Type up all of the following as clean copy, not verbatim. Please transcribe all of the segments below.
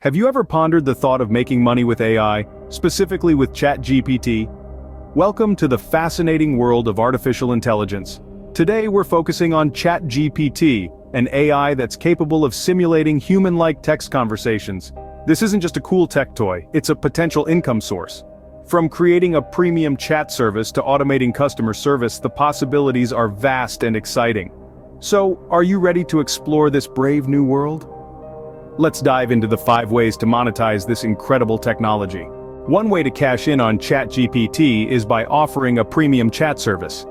Have you ever pondered the thought of making money with AI, specifically with ChatGPT? Welcome to the fascinating world of artificial intelligence. Today we're focusing on ChatGPT, an AI that's capable of simulating human-like text conversations. This isn't just a cool tech toy, it's a potential income source. From creating a premium chat service to automating customer service, the possibilities are vast and exciting. So, are you ready to explore this brave new world? Let's dive into the 5 ways to monetize this incredible technology. One way to cash in on ChatGPT is by offering a premium chat service.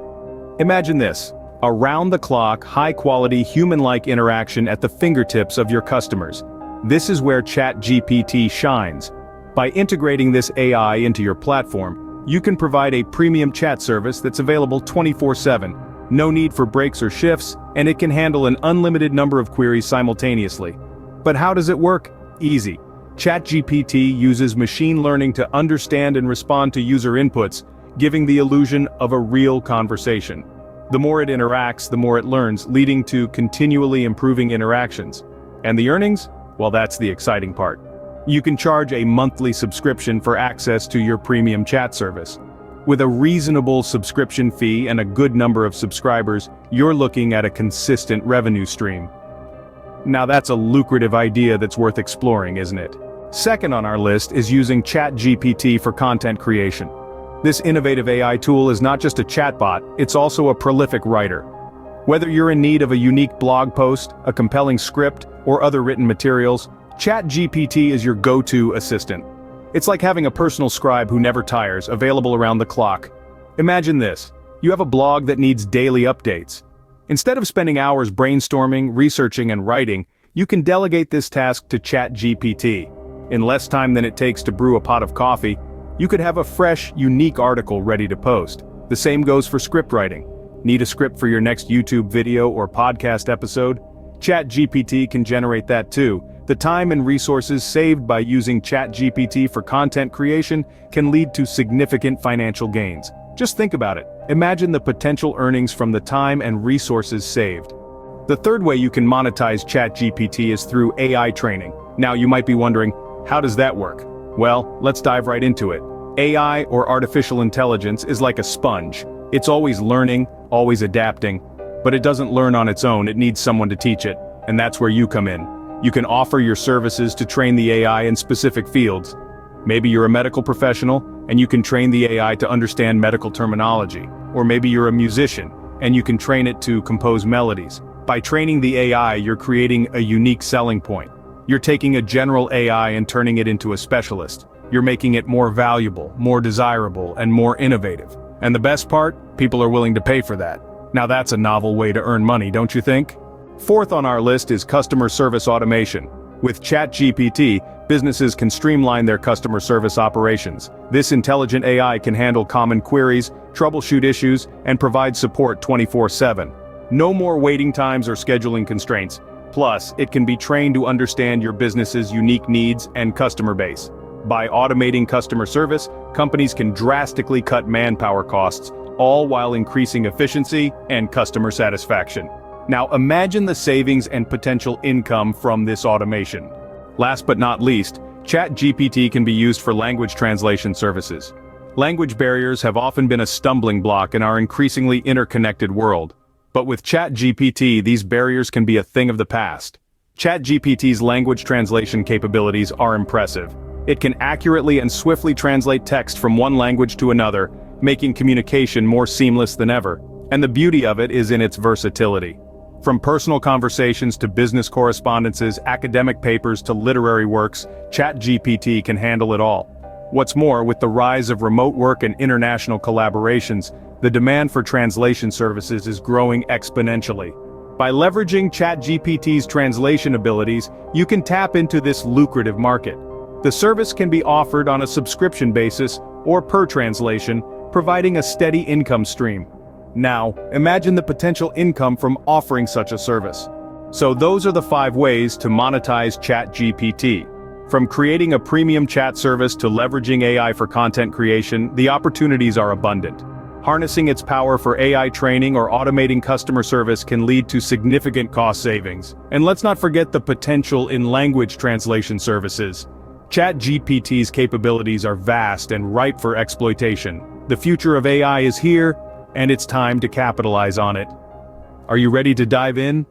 Imagine this: around-the-clock, high-quality, human-like interaction at the fingertips of your customers. This is where ChatGPT shines. By integrating this AI into your platform, you can provide a premium chat service that's available 24/7. No need for breaks or shifts, and it can handle an unlimited number of queries simultaneously. But how does it work? Easy. ChatGPT uses machine learning to understand and respond to user inputs, giving the illusion of a real conversation. The more it interacts, the more it learns, leading to continually improving interactions. And the earnings? Well, that's the exciting part. You can charge a monthly subscription for access to your premium chat service. With a reasonable subscription fee and a good number of subscribers, you're looking at a consistent revenue stream. Now that's a lucrative idea that's worth exploring, isn't it? Second on our list is using ChatGPT for content creation. This innovative AI tool is not just a chatbot, it's also a prolific writer. Whether you're in need of a unique blog post, a compelling script, or other written materials, ChatGPT is your go-to assistant. It's like having a personal scribe who never tires, available around the clock. Imagine this: you have a blog that needs daily updates. Instead of spending hours brainstorming, researching, and writing, you can delegate this task to ChatGPT. In less time than it takes to brew a pot of coffee, you could have a fresh, unique article ready to post. The same goes for script writing. Need a script for your next YouTube video or podcast episode? ChatGPT can generate that too. The time and resources saved by using ChatGPT for content creation can lead to significant financial gains. Just think about it. Imagine the potential earnings from the time and resources saved. The third way you can monetize ChatGPT is through AI training. Now you might be wondering, how does that work? Well, let's dive right into it. AI, or artificial intelligence, is like a sponge. It's always learning, always adapting, but it doesn't learn on its own, it needs someone to teach it, and that's where you come in. You can offer your services to train the AI in specific fields. Maybe you're a medical professional, and you can train the AI to understand medical terminology. Or maybe you're a musician, and you can train it to compose melodies. By training the AI, you're creating a unique selling point. You're taking a general AI and turning it into a specialist. You're making it more valuable, more desirable, and more innovative. And the best part? People are willing to pay for that. Now that's a novel way to earn money, don't you think? Fourth on our list is customer service automation. With ChatGPT, businesses can streamline their customer service operations. This intelligent AI can handle common queries, troubleshoot issues, and provide support 24/7. No more waiting times or scheduling constraints. Plus, it can be trained to understand your business's unique needs and customer base. By automating customer service, companies can drastically cut manpower costs, all while increasing efficiency and customer satisfaction. Now imagine the savings and potential income from this automation. Last but not least, ChatGPT can be used for language translation services. Language barriers have often been a stumbling block in our increasingly interconnected world. But with ChatGPT, these barriers can be a thing of the past. ChatGPT's language translation capabilities are impressive. It can accurately and swiftly translate text from one language to another, making communication more seamless than ever. And the beauty of it is in its versatility. From personal conversations to business correspondences, academic papers to literary works, ChatGPT can handle it all. What's more, with the rise of remote work and international collaborations, the demand for translation services is growing exponentially. By leveraging ChatGPT's translation abilities, you can tap into this lucrative market. The service can be offered on a subscription basis or per translation, providing a steady income stream. Now, imagine the potential income from offering such a service. So those are the 5 ways to monetize ChatGPT. From creating a premium chat service to leveraging AI for content creation, the opportunities are abundant. Harnessing its power for AI training or automating customer service can lead to significant cost savings. And let's not forget the potential in language translation services. ChatGPT's capabilities are vast and ripe for exploitation. The future of AI is here, and it's time to capitalize on it. Are you ready to dive in?